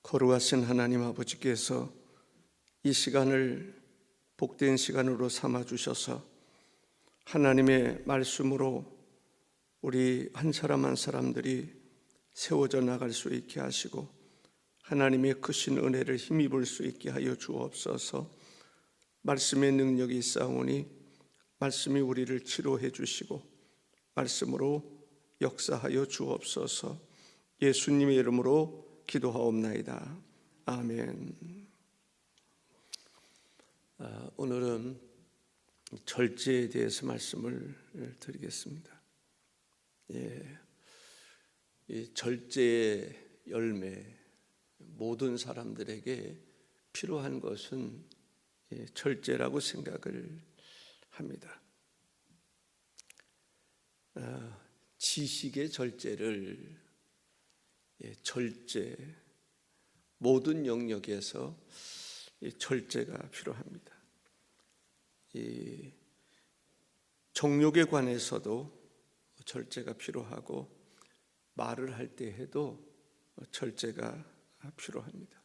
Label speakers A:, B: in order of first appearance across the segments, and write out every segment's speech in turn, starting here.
A: 거룩하신 하나님 아버지께서 이 시간을 복된 시간으로 삼아주셔서 하나님의 말씀으로 우리 한 사람 한 사람들이 세워져 나갈 수 있게 하시고 하나님의 크신 은혜를 힘입을 수 있게 하여 주옵소서. 말씀의 능력이 있사오니 말씀이 우리를 치료해 주시고 말씀으로 역사하여 주옵소서. 예수님의 이름으로 기도하옵나이다. 아멘. 오늘은 절제에 대해서 말씀을 드리겠습니다. 이 절제의 열매, 모든 사람들에게 필요한 것은 절제라고 생각을 합니다. 지식의 절제를 절제, 모든 영역에서 절제가 필요합니다. 이 정욕에 관해서도 절제가 필요하고 말을 할 때 해도 절제가 필요합니다.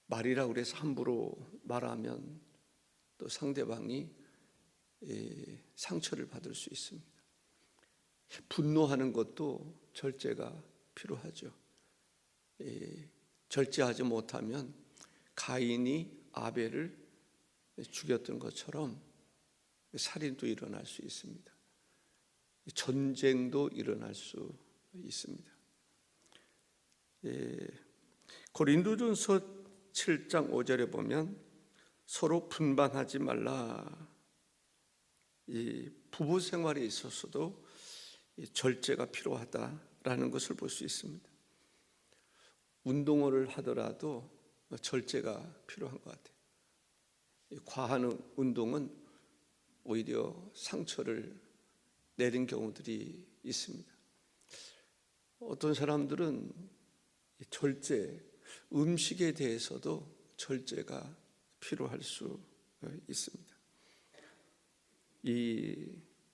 A: 말이라고 해서 함부로 말하면 또 상대방이 상처를 받을 수 있습니다. 분노하는 것도 절제가 필요하죠. 절제하지 못하면 가인이 아벨을 죽였던 것처럼 살인도 일어날 수 있습니다. 전쟁도 일어날 수 있습니다. 고린도전서 7장 5절에 보면 서로 분반하지 말라. 이 부부 생활에 있어서도 절제가 필요하다라는 것을 볼 수 있습니다. 운동을 하더라도 절제가 필요한 것 같아요. 과한 운동은 오히려 상처를 내린 경우들이 있습니다. 어떤 사람들은 절제, 음식에 대해서도 절제가 필요할 수 있습니다. 이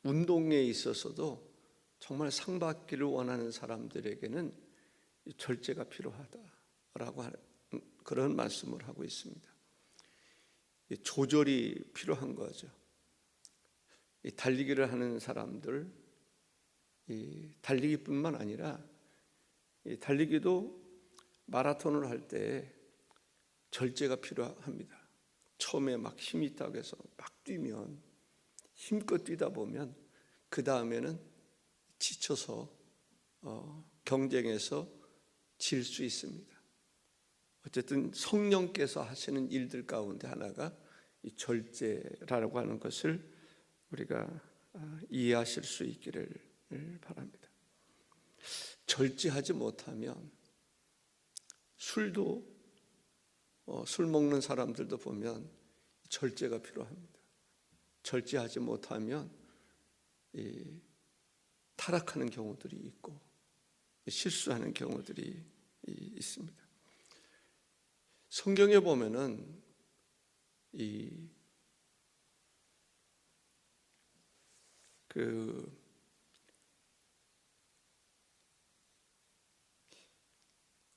A: 운동에 있어서도 정말 상 받기를 원하는 사람들에게는 절제가 필요하다라고 하는 그런 말씀을 하고 있습니다. 조절이 필요한 거죠. 달리기를 하는 사람들, 달리기뿐만 아니라 달리기도 마라톤을 할 때 절제가 필요합니다. 처음에 막 힘이 있다고 해서 막 뛰면 힘껏 뛰다 보면 그 다음에는 지쳐서 경쟁에서 질 수 있습니다. 어쨌든 성령께서 하시는 일들 가운데 하나가 이 절제라고 하는 것을 우리가 이해하실 수 있기를 바랍니다. 절제하지 못하면 술도 술 먹는 사람들도 보면 절제가 필요합니다. 절제하지 못하면 타락하는 경우들이 있고 실수하는 경우들이 있습니다. 성경에 보면은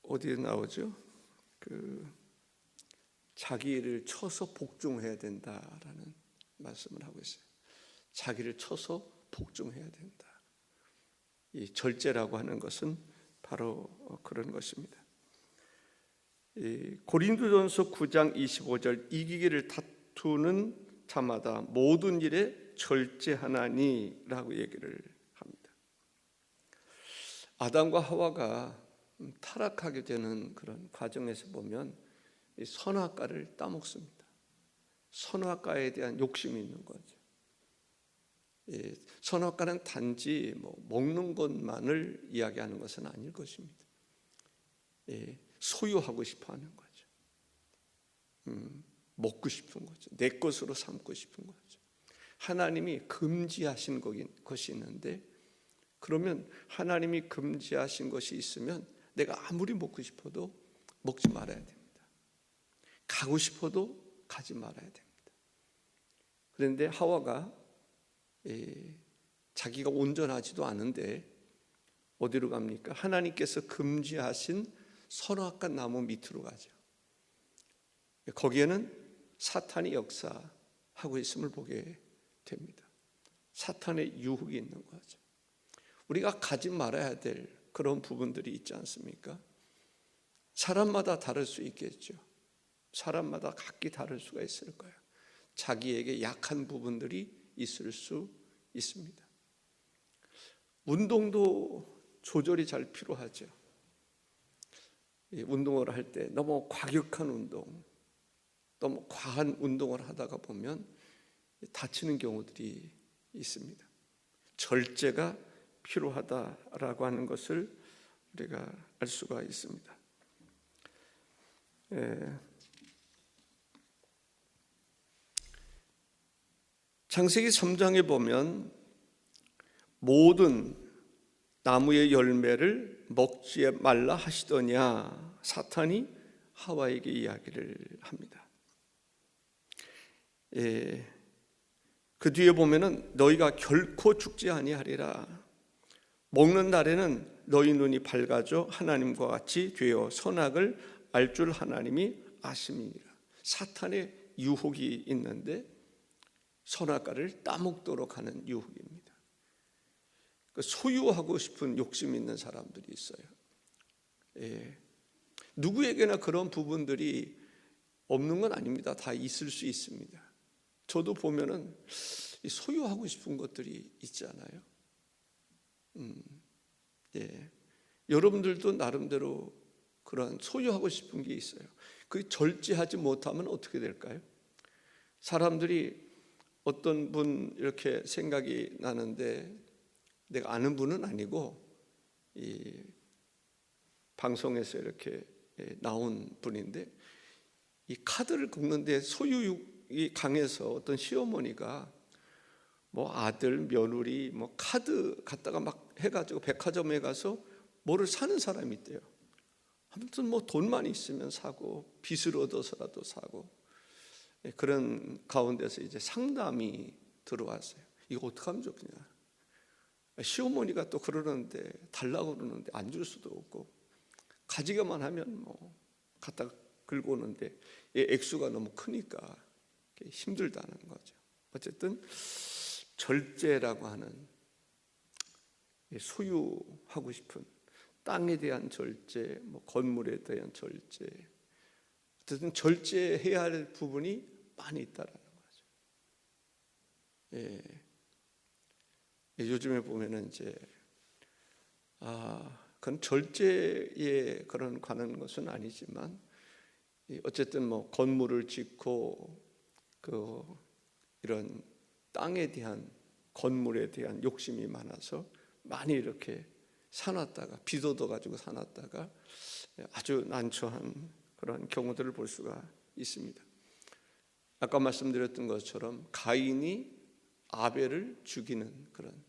A: 어디에 나오죠? 자기를 쳐서 복종해야 된다라는 말씀을 하고 있어요. 자기를 쳐서 복종해야 된다. 이 절제라고 하는 것은 바로 그런 것입니다. 고린도전서 9장 25절 이기기를 다투는 자마다 모든 일에 절제하나니라고 얘기를 합니다. 아담과 하와가 타락하게 되는 그런 과정에서 보면 이 선악과를 따먹습니다. 선악과에 대한 욕심이 있는 거죠. 선악과는 단지 먹는 것만을 이야기하는 것은 아닐 것입니다. 소유하고 싶어하는 거죠. 먹고 싶은 거죠. 내 것으로 삼고 싶은 거죠. 하나님이 금지하신 것이 있는데 그러면 하나님이 금지하신 것이 있으면 내가 아무리 먹고 싶어도 먹지 말아야 됩니다. 가고 싶어도 가지 말아야 됩니다. 그런데 하와가 자기가 온전하지도 않은데 어디로 갑니까? 하나님께서 금지하신 선악과 나무 밑으로 가죠. 거기에는 사탄이 역사하고 있음을 보게 됩니다. 사탄의 유혹이 있는 거죠. 우리가 가지 말아야 될 그런 부분들이 있지 않습니까? 사람마다 다를 수 있겠죠. 사람마다 각기 다를 수가 있을 거예요. 자기에게 약한 부분들이 있을 수 있습니다. 운동도 조절이 잘 필요하죠. 운동을 할 때 너무 과격한 운동, 너무 과한 운동을 하다가 보면 다치는 경우들이 있습니다. 절제가 필요하다라고 하는 것을 우리가 알 수가 있습니다. 창세기 3장에 보면 모든 나무의 열매를 먹지 말라 하시더냐 사탄이 하와에게 이야기를 합니다. 그 뒤에 보면은 너희가 결코 죽지 아니하리라. 먹는 날에는 너희 눈이 밝아져 하나님과 같이 되어 선악을 알 줄 하나님이 아심이니라. 사탄의 유혹이 있는데 선악과를 따먹도록 하는 유혹입니다. 소유하고 싶은 욕심 있는 사람들이 있어요. 누구에게나 그런 부분들이 없는 건 아닙니다. 다 있을 수 있습니다. 저도 보면은 소유하고 싶은 것들이 있잖아요. 여러분들도 나름대로 그런 소유하고 싶은 게 있어요. 그 절제하지 못하면 어떻게 될까요? 사람들이 어떤 분 이렇게 생각이 나는데 내가 아는 분은 아니고 이 방송에서 이렇게 나온 분인데 이 카드를 긁는데 소유욕이 강해서 어떤 시어머니가 뭐 아들, 며느리 뭐 카드 갖다가 막 해가지고 백화점에 가서 뭐를 사는 사람이 있대요. 아무튼 뭐 돈만 있으면 사고 빚을 얻어서라도 사고 그런 가운데서 이제 상담이 들어왔어요. 이거 어떻게 하면 좋겠냐. 시어머니가 또 그러는데 달라고 그러는데 안 줄 수도 없고 가지기만 하면 뭐 갖다 긁고 오는데 액수가 너무 크니까 힘들다는 거죠. 어쨌든 절제라고 하는 소유하고 싶은 땅에 대한 절제, 뭐 건물에 대한 절제, 어쨌든 절제해야 할 부분이 많이 있다라는 거죠. 요즘에 보면은 이제 그건 절제에 그런 관한 것은 아니지만 어쨌든 뭐 건물을 짓고 이런 땅에 대한 건물에 대한 욕심이 많아서 많이 이렇게 사놨다가 빚 얻어가지고 사놨다가 아주 난처한 그런 경우들을 볼 수가 있습니다. 아까 말씀드렸던 것처럼 가인이 아벨을 죽이는 그런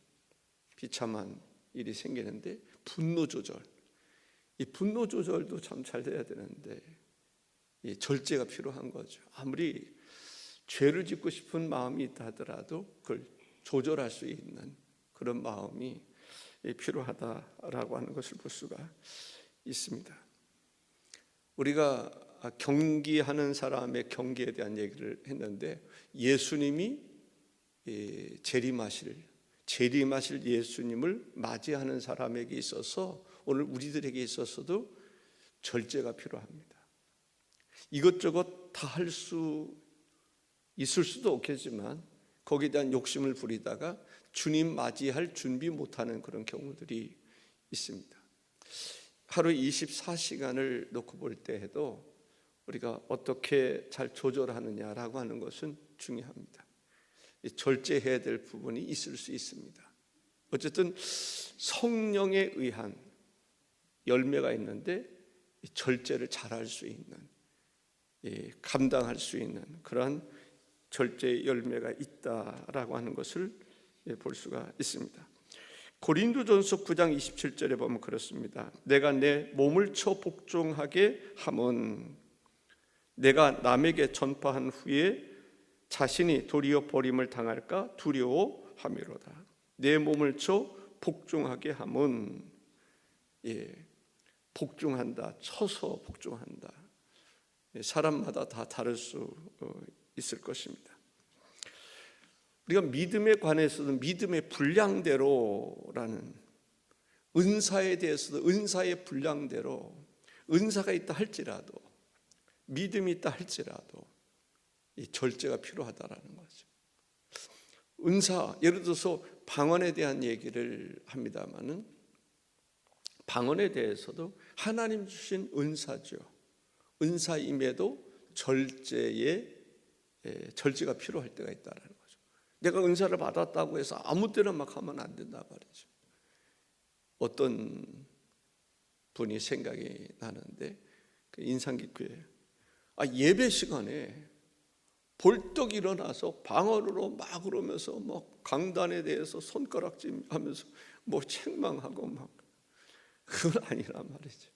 A: 비참한 일이 생기는데 분노 조절, 이 분노 조절도 참 잘 돼야 되는데 이 절제가 필요한 거죠. 아무리 죄를 짓고 싶은 마음이 있다 하더라도 그걸 조절할 수 있는 그런 마음이 필요하다라고 하는 것을 볼 수가 있습니다. 우리가 경기하는 사람의 경기에 대한 얘기를 했는데 예수님이 재림하실 예수님을 맞이하는 사람에게 있어서 오늘 우리들에게 있어서도 절제가 필요합니다. 이것저것 다 할 수 있을 수도 없겠지만 거기에 대한 욕심을 부리다가 주님 맞이할 준비 못하는 그런 경우들이 있습니다. 하루 24시간을 놓고 볼 때에도 우리가 어떻게 잘 조절하느냐라고 하는 것은 중요합니다. 절제해야 될 부분이 있을 수 있습니다. 어쨌든 성령에 의한 열매가 있는데 절제를 잘할 수 있는, 감당할 수 있는 그러한 절제 열매가 있다라고 하는 것을 볼 수가 있습니다. 고린도전서 9장 27절에 보면 그렇습니다. 내가 내 몸을 쳐 복종하게 함은 내가 남에게 전파한 후에 자신이 도리어 버림을 당할까 두려워함이로다. 내 몸을 쳐 복종하게 함은 복종한다, 쳐서 복종한다. 사람마다 다 다를 수 있을 것입니다. 우리가 믿음에 관해서도 믿음의 분량대로라는, 은사에 대해서도 은사의 분량대로, 은사가 있다 할지라도, 믿음이 있다 할지라도 이 절제가 필요하다라는 거죠. 은사, 예를 들어서 방언에 대한 얘기를 합니다마는, 방언에 대해서도 하나님 주신 은사죠. 은사임에도 절제가 필요할 때가 있다라는 거죠. 내가 은사를 받았다고 해서 아무 때나 막 하면 안 된다 말이죠. 어떤 분이 생각이 나는데 인상 깊게, 예배 시간에 벌떡 일어나서 방언으로 막 그러면서 막 강단에 대해서 손가락질 하면서 뭐 책망하고 막, 그건 아니란 말이죠.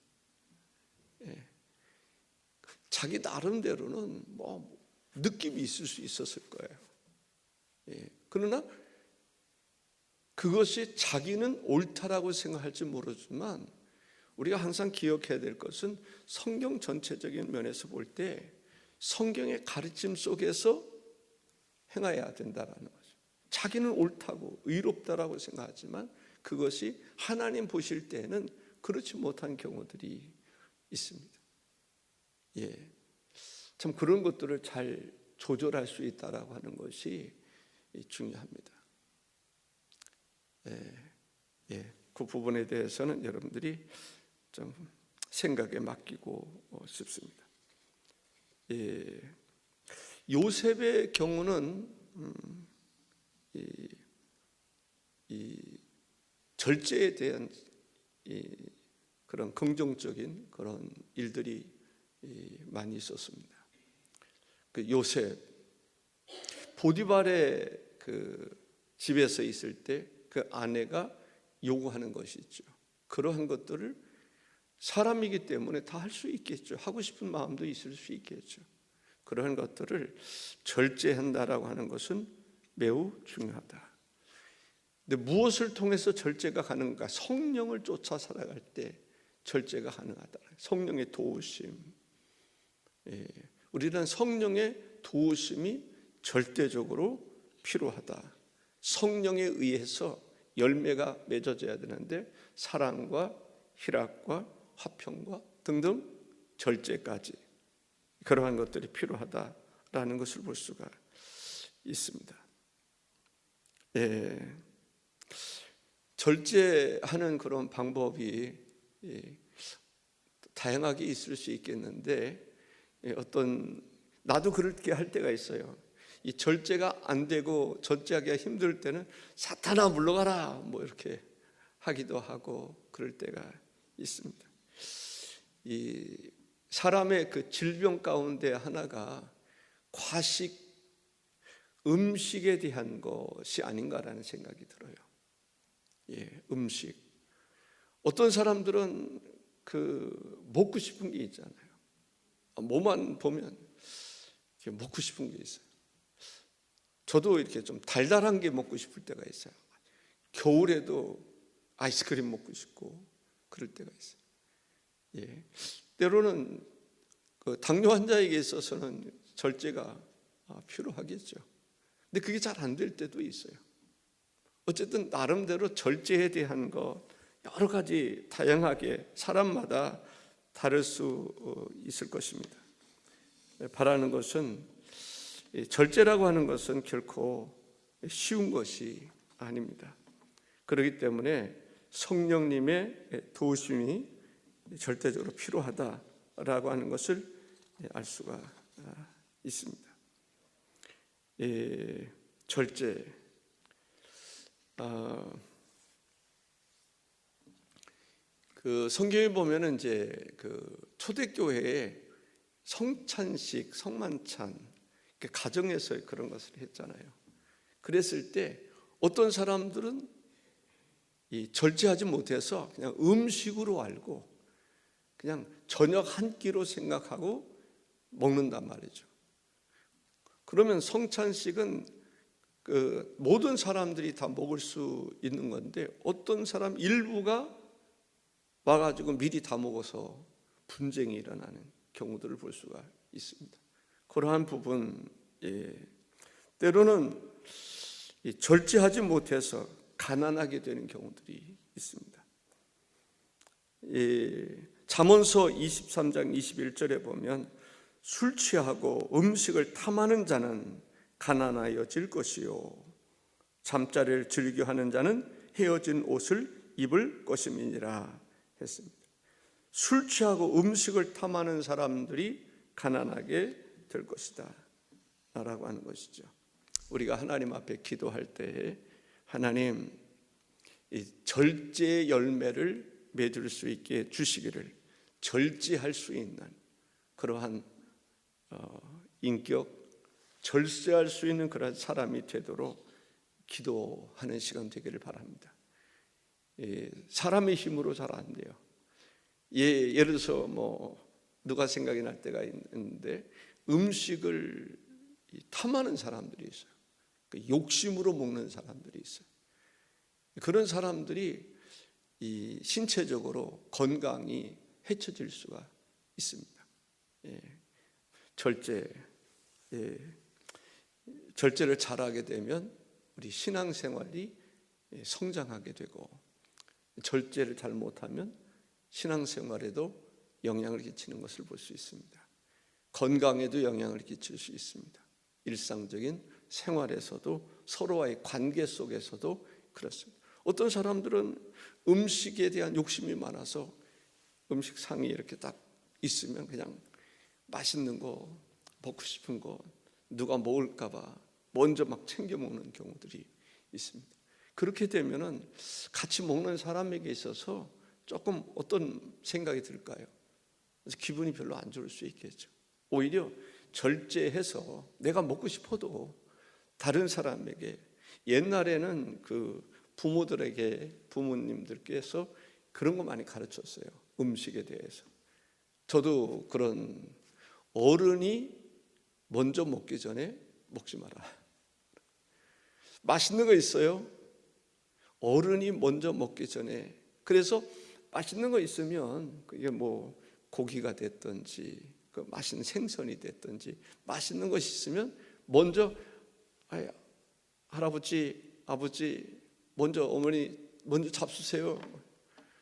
A: 자기 나름대로는 뭐 느낌이 있을 수 있었을 거예요. 그러나 그것이 자기는 옳다라고 생각할지 모르지만, 우리가 항상 기억해야 될 것은 성경 전체적인 면에서 볼 때 성경의 가르침 속에서 행해야 된다라는 거죠. 자기는 옳다고 의롭다라고 생각하지만 그것이 하나님 보실 때에는 그렇지 못한 경우들이 있습니다. 참 그런 것들을 잘 조절할 수 있다라고 하는 것이 중요합니다. 그 부분에 대해서는 여러분들이 좀 생각에 맡기고 싶습니다. 요셉의 경우는 이 절제에 대한 그런 긍정적인 그런 일들이 많이 있었습니다. 그 요셉, 보디발의 그 집에서 있을 때 그 아내가 요구하는 것이 있죠. 그러한 것들을 사람이기 때문에 다 할 수 있겠죠. 하고 싶은 마음도 있을 수 있겠죠. 그러한 것들을 절제한다라고 하는 것은 매우 중요하다. 근데 무엇을 통해서 절제가 가능한가? 성령을 쫓아 살아갈 때 절제가 가능하다. 성령의 도우심. 우리는 성령의 도우심이 절대적으로 필요하다. 성령에 의해서 열매가 맺어져야 되는데, 사랑과 희락과 화평과 등등 절제까지, 그러한 것들이 필요하다라는 것을 볼 수가 있습니다. 절제하는 그런 방법이 다양하게 있을 수 있겠는데, 나도 그렇게 할 때가 있어요. 이 절제가 안 되고 절제하기가 힘들 때는 사탄아 물러가라 뭐 이렇게 하기도 하고 그럴 때가 있습니다. 이 사람의 그 질병 가운데 하나가 과식, 음식에 대한 것이 아닌가라는 생각이 들어요. 음식. 어떤 사람들은 그 먹고 싶은 게 있잖아요. 뭐만 보면 먹고 싶은 게 있어요. 저도 이렇게 좀 달달한 게 먹고 싶을 때가 있어요. 겨울에도 아이스크림 먹고 싶고 그럴 때가 있어요. 때로는 그 당뇨 환자에게 있어서는 절제가 필요하겠죠. 근데 그게 잘 안 될 때도 있어요. 어쨌든 나름대로 절제에 대한 거 여러 가지 다양하게 사람마다 다를 수 있을 것입니다. 바라는 것은 절제라고 하는 것은 결코 쉬운 것이 아닙니다. 그렇기 때문에 성령님의 도우심이 절대적으로 필요하다라고 하는 것을 알 수가 있습니다. 절제. 그 성경에 보면은 이제 그 초대교회에 성찬식, 성만찬, 가정에서 그런 것을 했잖아요. 그랬을 때 어떤 사람들은 이 절제하지 못해서 그냥 음식으로 알고 그냥 저녁 한 끼로 생각하고 먹는단 말이죠. 그러면 성찬식은 그 모든 사람들이 다 먹을 수 있는 건데, 어떤 사람 일부가 와가지고 미리 다 먹어서 분쟁이 일어나는 경우들을 볼 수가 있습니다. 그러한 부분, 때로는 절제하지 못해서 가난하게 되는 경우들이 있습니다. 잠언서 23장 21절에 보면 술 취하고 음식을 탐하는 자는 가난하여질 것이요 잠자리를 즐겨하는 자는 헤어진 옷을 입을 것임이니라 했습니다. 술 취하고 음식을 탐하는 사람들이 가난하게 될 것이다 라고 하는 것이죠. 우리가 하나님 앞에 기도할 때에 하나님 이 절제의 열매를 맺을 수 있게 주시기를, 절제할 수 있는 그러한 인격, 절제할 수 있는 그런 사람이 되도록 기도하는 시간 되기를 바랍니다. 사람의 힘으로 잘 안 돼요. 예를 들어서 누가 생각이 날 때가 있는데 음식을 탐하는 사람들이 있어요. 욕심으로 먹는 사람들이 있어요. 그런 사람들이 이 신체적으로 건강이 해쳐질 수가 있습니다. 절제를 잘하게 되면 우리 신앙생활이 성장하게 되고, 절제를 잘 못하면 신앙생활에도 영향을 끼치는 것을 볼 수 있습니다. 건강에도 영향을 끼칠 수 있습니다. 일상적인 생활에서도, 서로와의 관계 속에서도 그렇습니다. 어떤 사람들은 음식에 대한 욕심이 많아서 음식 상이 이렇게 딱 있으면 그냥 맛있는 거, 먹고 싶은 거 누가 먹을까 봐 먼저 막 챙겨 먹는 경우들이 있습니다. 그렇게 되면은 같이 먹는 사람에게 있어서 조금 어떤 생각이 들까요? 그래서 기분이 별로 안 좋을 수 있겠죠. 오히려 절제해서 내가 먹고 싶어도 다른 사람에게, 옛날에는 그 부모님들께서 그런 거 많이 가르쳤어요. 음식에 대해서. 저도 그런, 어른이 먼저 먹기 전에 먹지 마라. 맛있는 거 있어요. 어른이 먼저 먹기 전에. 그래서 맛있는 거 있으면 그게 고기가 됐든지 그 맛있는 생선이 됐든지 맛있는 것이 있으면 먼저 할아버지, 아버지 먼저, 어머니 먼저 잡수세요.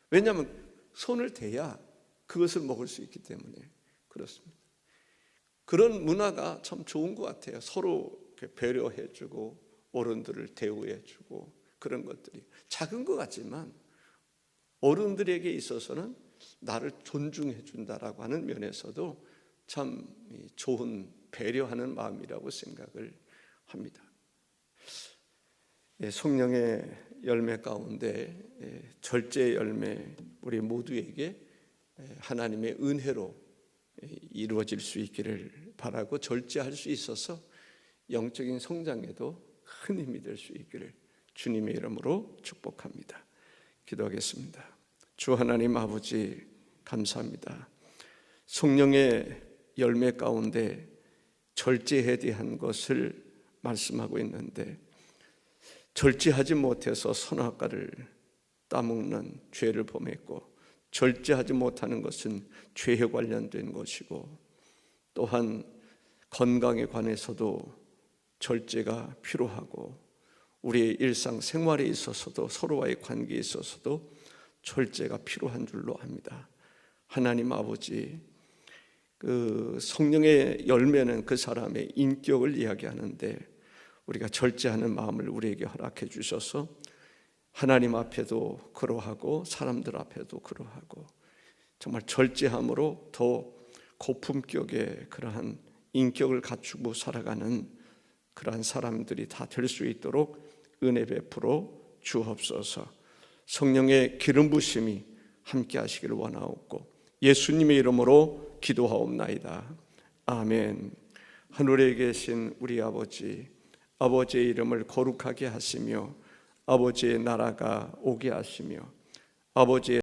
A: 왜냐하면 손을 대야 그것을 먹을 수 있기 때문에 그렇습니다. 그런 문화가 참 좋은 것 같아요. 서로 배려해주고 어른들을 대우해주고 그런 것들이 작은 것 같지만 어른들에게 있어서는 나를 존중해 준다라고 하는 면에서도 참 좋은 배려하는 마음이라고 생각을 합니다. 성령의 열매 가운데 절제의 열매, 우리 모두에게 하나님의 은혜로 이루어질 수 있기를 바라고, 절제할 수 있어서 영적인 성장에도 큰 힘이 될 수 있기를 주님의 이름으로 축복합니다. 기도하겠습니다. 주 하나님 아버지, 감사합니다. 성령의 열매 가운데 절제에 대한 것을 말씀하고 있는데, 절제하지 못해서 선악과를 따먹는 죄를 범했고, 절제하지 못하는 것은 죄에 관련된 것이고, 또한 건강에 관해서도 절제가 필요하고, 우리의 일상생활에 있어서도 서로와의 관계에 있어서도 절제가 필요한 줄로 압니다. 하나님 아버지, 그 성령의 열매는 그 사람의 인격을 이야기하는데, 우리가 절제하는 마음을 우리에게 허락해 주셔서 하나님 앞에도 그러하고 사람들 앞에도 그러하고, 정말 절제함으로 더 고품격의 그러한 인격을 갖추고 살아가는 그러한 사람들이 다 될 수 있도록 은혜 베풀어 주옵소서. 성령의 기름 부심이 함께 하시기를 원하옵고 예수님의 이름으로 기도하옵나이다. 아멘. 하늘에 계신 우리 아버지, 아버지의 이름을 거룩하게 하시며 아버지의 나라가 오게 하시며 아버지의